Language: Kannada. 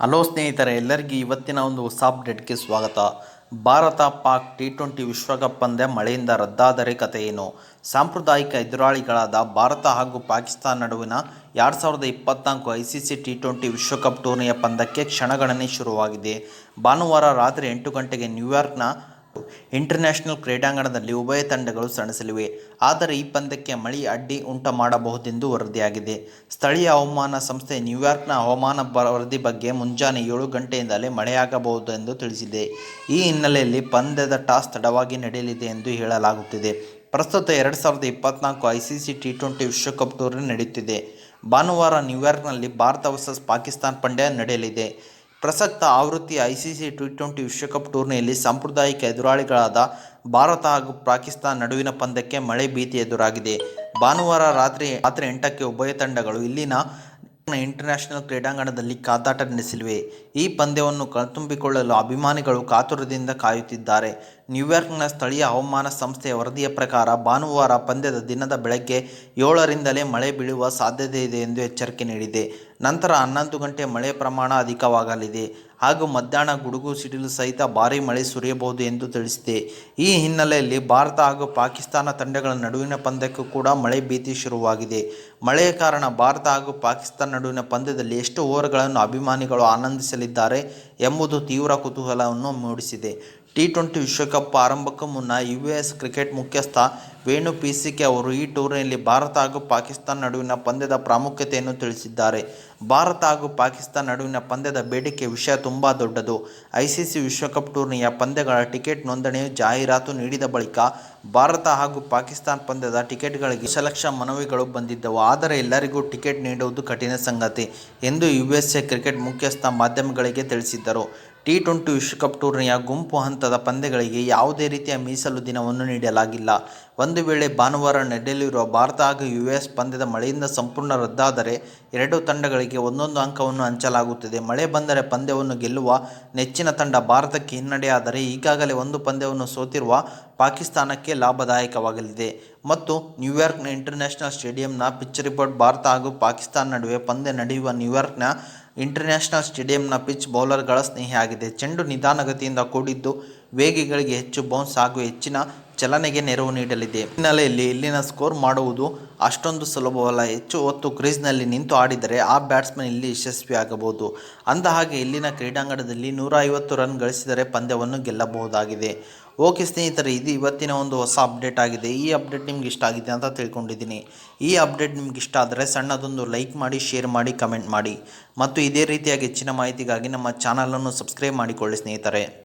ಹಲೋ ಸ್ನೇಹಿತರೆ, ಎಲ್ಲರಿಗೂ ಇವತ್ತಿನ ಒಂದು ಹೊಸ ಅಪ್ಡೇಟ್ಗೆ ಸ್ವಾಗತ. ಭಾರತ ಪಾಕ್ T20 ವಿಶ್ವಕಪ್ ಪಂದ್ಯ ಮಳೆಯಿಂದ ರದ್ದಾದರೆ ಕತೆ ಏನು? ಸಾಂಪ್ರದಾಯಿಕ ಎದುರಾಳಿಗಳಾದ ಭಾರತ ಹಾಗೂ ಪಾಕಿಸ್ತಾನ ನಡುವಿನ 2024 ICC T20 ವಿಶ್ವಕಪ್ ಟೂರ್ನಿಯ ಪಂದ್ಯಕ್ಕೆ ಕ್ಷಣಗಣನೆ ಶುರುವಾಗಿದೆ. ಭಾನುವಾರ ರಾತ್ರಿ 8 ಗಂಟೆಗೆ ನ್ಯೂಯಾರ್ಕ್ನ ಇಂಟರ್ನ್ಯಾಷನಲ್ ಕ್ರೀಡಾಂಗಣದಲ್ಲಿ ಉಭಯ ತಂಡಗಳು ಸೆಣಸಲಿವೆ. ಆದರೆ ಈ ಪಂದ್ಯಕ್ಕೆ ಮಳೆ ಅಡ್ಡಿ ಉಂಟುಮಾಡಬಹುದೆಂದು ವರದಿಯಾಗಿದೆ. ಸ್ಥಳೀಯ ಹವಾಮಾನ ಸಂಸ್ಥೆ ನ್ಯೂಯಾರ್ಕ್ನ ಹವಾಮಾನ ವರದಿ ಬಗ್ಗೆ ಮುಂಜಾನೆ 7 ಗಂಟೆಯಿಂದಲೇ ಮಳೆಯಾಗಬಹುದು ಎಂದು ತಿಳಿಸಿದೆ. ಈ ಹಿನ್ನೆಲೆಯಲ್ಲಿ ಪಂದ್ಯದ ಟಾಸ್ ತಡವಾಗಿ ನಡೆಯಲಿದೆ ಎಂದು ಹೇಳಲಾಗುತ್ತಿದೆ. ಪ್ರಸ್ತುತ 2024 ICC T20 ವಿಶ್ವಕಪ್ ಟೂರ್ನಿ ನಡೆಯುತ್ತಿದೆ. ಭಾನುವಾರ ನ್ಯೂಯಾರ್ಕ್ನಲ್ಲಿ ಭಾರತ ವರ್ಸಸ್ ಪಾಕಿಸ್ತಾನ ಪಂದ್ಯ ನಡೆಯಲಿದೆ. ಪ್ರಸಕ್ತ ಆವೃತ್ತಿಯ ICC T20 ವಿಶ್ವಕಪ್ ಟೂರ್ನಿಯಲ್ಲಿ ಸಾಂಪ್ರದಾಯಿಕ ಎದುರಾಳಿಗಳಾದ ಭಾರತ ಹಾಗೂ ಪಾಕಿಸ್ತಾನ ನಡುವಿನ ಪಂದ್ಯಕ್ಕೆ ಮಳೆ ಭೀತಿ ಎದುರಾಗಿದೆ. ಭಾನುವಾರ ರಾತ್ರಿ 8ಕ್ಕೆ ಉಭಯ ತಂಡಗಳು ಇಲ್ಲಿನ ಇಂಟರ್ನ್ಯಾಷನಲ್ ಕ್ರೀಡಾಂಗಣದಲ್ಲಿ ಕಾದಾಟ ನಡೆಸಲಿವೆ. ಈ ಪಂದ್ಯವನ್ನು ಕಣ್ತುಂಬಿಕೊಳ್ಳಲು ಅಭಿಮಾನಿಗಳು ಕಾತುರದಿಂದ ಕಾಯುತ್ತಿದ್ದಾರೆ. ನ್ಯೂಯಾರ್ಕ್ನ ಸ್ಥಳೀಯ ಹವಾಮಾನ ಸಂಸ್ಥೆಯ ವರದಿಯ ಪ್ರಕಾರ ಭಾನುವಾರ ಪಂದ್ಯದ ದಿನದ ಬೆಳಗ್ಗೆ 7ರಿಂದಲೇ ಮಳೆ ಬೀಳುವ ಸಾಧ್ಯತೆ ಇದೆ ಎಂದು ಎಚ್ಚರಿಕೆ ನೀಡಿದೆ. ನಂತರ 11 ಗಂಟೆ ಮಳೆ ಪ್ರಮಾಣ ಅಧಿಕವಾಗಲಿದೆ ಹಾಗೂ ಮಧ್ಯಾಹ್ನ ಗುಡುಗು ಸಿಡಿಲು ಸಹಿತ ಭಾರೀ ಮಳೆ ಸುರಿಯಬಹುದು ಎಂದು ತಿಳಿಸಿದೆ. ಈ ಹಿನ್ನೆಲೆಯಲ್ಲಿ ಭಾರತ ಹಾಗೂ ಪಾಕಿಸ್ತಾನ ತಂಡಗಳ ನಡುವಿನ ಪಂದ್ಯಕ್ಕೂ ಕೂಡ ಮಳೆ ಭೀತಿ ಶುರುವಾಗಿದೆ. ಮಳೆಯ ಕಾರಣ ಭಾರತ ಹಾಗೂ ಪಾಕಿಸ್ತಾನ ನಡುವಿನ ಪಂದ್ಯದಲ್ಲಿ ಎಷ್ಟು ಓವರ್ಗಳನ್ನು ಅಭಿಮಾನಿಗಳು ಆನಂದಿಸಲಿದ್ದಾರೆ ಎಂಬುದು ತೀವ್ರ ಕುತೂಹಲವನ್ನು ಮೂಡಿಸಿದೆ. T20 ವಿಶ್ವಕಪ್ ಆರಂಭಕ್ಕೂ ಮುನ್ನ US ಕ್ರಿಕೆಟ್ ಮುಖ್ಯಸ್ಥ ವೇಣು PCK ಅವರು ಈ ಟೂರ್ನಿಯಲ್ಲಿ ಭಾರತ ಹಾಗೂ ಪಾಕಿಸ್ತಾನ ನಡುವಿನ ಪಂದ್ಯದ ಪ್ರಾಮುಖ್ಯತೆಯನ್ನು ತಿಳಿಸಿದ್ದಾರೆ. ಭಾರತ ಹಾಗೂ ಪಾಕಿಸ್ತಾನ ನಡುವಿನ ಪಂದ್ಯದ ಬೇಡಿಕೆ ವಿಷಯ ತುಂಬಾ ದೊಡ್ಡದು. ICC ವಿಶ್ವಕಪ್ ಟೂರ್ನಿಯ ಪಂದ್ಯಗಳ ಟಿಕೆಟ್ ನೋಂದಣಿಯ ಜಾಹೀರಾತು ನೀಡಿದ ಬಳಿಕ ಭಾರತ ಹಾಗೂ ಪಾಕಿಸ್ತಾನ ಪಂದ್ಯದ ಟಿಕೆಟ್ಗಳಿಗೆ ಲಕ್ಷ ಮನವಿಗಳು ಬಂದಿದ್ದವು. ಆದರೆ ಎಲ್ಲರಿಗೂ ಟಿಕೆಟ್ ನೀಡುವುದು ಕಠಿಣ ಸಂಗತಿ ಎಂದು USA ಕ್ರಿಕೆಟ್ ಮುಖ್ಯಸ್ಥ ಮಾಧ್ಯಮಗಳಿಗೆ ತಿಳಿಸಿದ್ದರು. T20 ವಿಶ್ವಕಪ್ ಟೂರ್ನಿಯ ಗುಂಪು ಹಂತದ ಪಂದ್ಯಗಳಿಗೆ ಯಾವುದೇ ರೀತಿಯ ಮೀಸಲು ದಿನವನ್ನು ನೀಡಲಾಗಿಲ್ಲ. ಒಂದು ವೇಳೆ ಭಾನುವಾರ ನಡೆಯಲಿರುವ ಭಾರತ ಹಾಗೂ US ಪಂದ್ಯದ ಮಳೆಯಿಂದ ಸಂಪೂರ್ಣ ರದ್ದಾದರೆ ಎರಡೂ ತಂಡಗಳಿಗೆ ಒಂದೊಂದು ಅಂಕವನ್ನು ಹಂಚಲಾಗುತ್ತದೆ. ಮಳೆ ಬಂದರೆ ಪಂದ್ಯವನ್ನು ಗೆಲ್ಲುವ ನೆಚ್ಚಿನ ತಂಡ ಭಾರತಕ್ಕೆ ಹಿನ್ನಡೆಯಾದರೆ ಈಗಾಗಲೇ ಒಂದು ಪಂದ್ಯವನ್ನು ಸೋತಿರುವ ಪಾಕಿಸ್ತಾನಕ್ಕೆ ಲಾಭದಾಯಕವಾಗಲಿದೆ. ಮತ್ತು ನ್ಯೂಯಾರ್ಕ್ನ ಇಂಟರ್ನ್ಯಾಷನಲ್ ಸ್ಟೇಡಿಯಂನ ಪಿಚ್ ರಿಪೋರ್ಟ್ ಭಾರತ ಹಾಗೂ ಪಾಕಿಸ್ತಾನ ನಡುವೆ ಪಂದ್ಯ ನಡೆಯುವ ನ್ಯೂಯಾರ್ಕ್ನ ಇಂಟರ್ನ್ಯಾಷನಲ್ ಸ್ಟೇಡಿಯಂನ ಪಿಚ್ ಬೌಲರ್ಗಳ ಸ್ನೇಹಿಯಾಗಿದೆ. ಚೆಂಡು ನಿಧಾನಗತಿಯಿಂದ ಕೂಡಿದ್ದು ವೇಗಿಗಳಿಗೆ ಹೆಚ್ಚು ಬೌನ್ಸ್ ಹಾಗೂ ಹೆಚ್ಚಿನ ಚಲನೆಗೆ ನೆರವು ನೀಡಲಿದೆ. ಹಿನ್ನೆಲೆಯಲ್ಲಿ ಇಲ್ಲಿನ ಸ್ಕೋರ್ ಮಾಡುವುದು ಅಷ್ಟೊಂದು ಸುಲಭವಲ್ಲ. ಹೆಚ್ಚು ಹೊತ್ತು ಕ್ರೀಸ್ನಲ್ಲಿ ನಿಂತು ಆಡಿದರೆ ಆ ಬ್ಯಾಟ್ಸ್ಮನ್ ಇಲ್ಲಿ ಯಶಸ್ವಿಯಾಗಬಹುದು. ಅಂದಹಾಗೆ ಇಲ್ಲಿನ ಕ್ರೀಡಾಂಗಣದಲ್ಲಿ 150 ರನ್ ಗಳಿಸಿದರೆ ಪಂದ್ಯವನ್ನು ಗೆಲ್ಲಬಹುದಾಗಿದೆ. ಓಕೆ ಸ್ನೇಹಿತರೆ, ಇದು ಇವತ್ತಿನ ಒಂದು ಹೊಸ ಅಪ್ಡೇಟ್ ಆಗಿದೆ. ಈ ಅಪ್ಡೇಟ್ ನಿಮ್ಗೆ ಇಷ್ಟ ಆಗಿದೆ ಅಂತ ತಿಳ್ಕೊಂಡಿದ್ದೀನಿ. ಈ ಅಪ್ಡೇಟ್ ನಿಮ್ಗೆ ಇಷ್ಟ ಆದರೆ ಸಣ್ಣದೊಂದು ಲೈಕ್ ಮಾಡಿ, ಶೇರ್ ಮಾಡಿ, ಕಮೆಂಟ್ ಮಾಡಿ ಮತ್ತು ಇದೇ ರೀತಿಯಾಗಿ ಹೆಚ್ಚಿನ ಮಾಹಿತಿಗಾಗಿ ನಮ್ಮ ಚಾನಲನ್ನು ಸಬ್ಸ್ಕ್ರೈಬ್ ಮಾಡಿಕೊಳ್ಳಿ ಸ್ನೇಹಿತರೆ.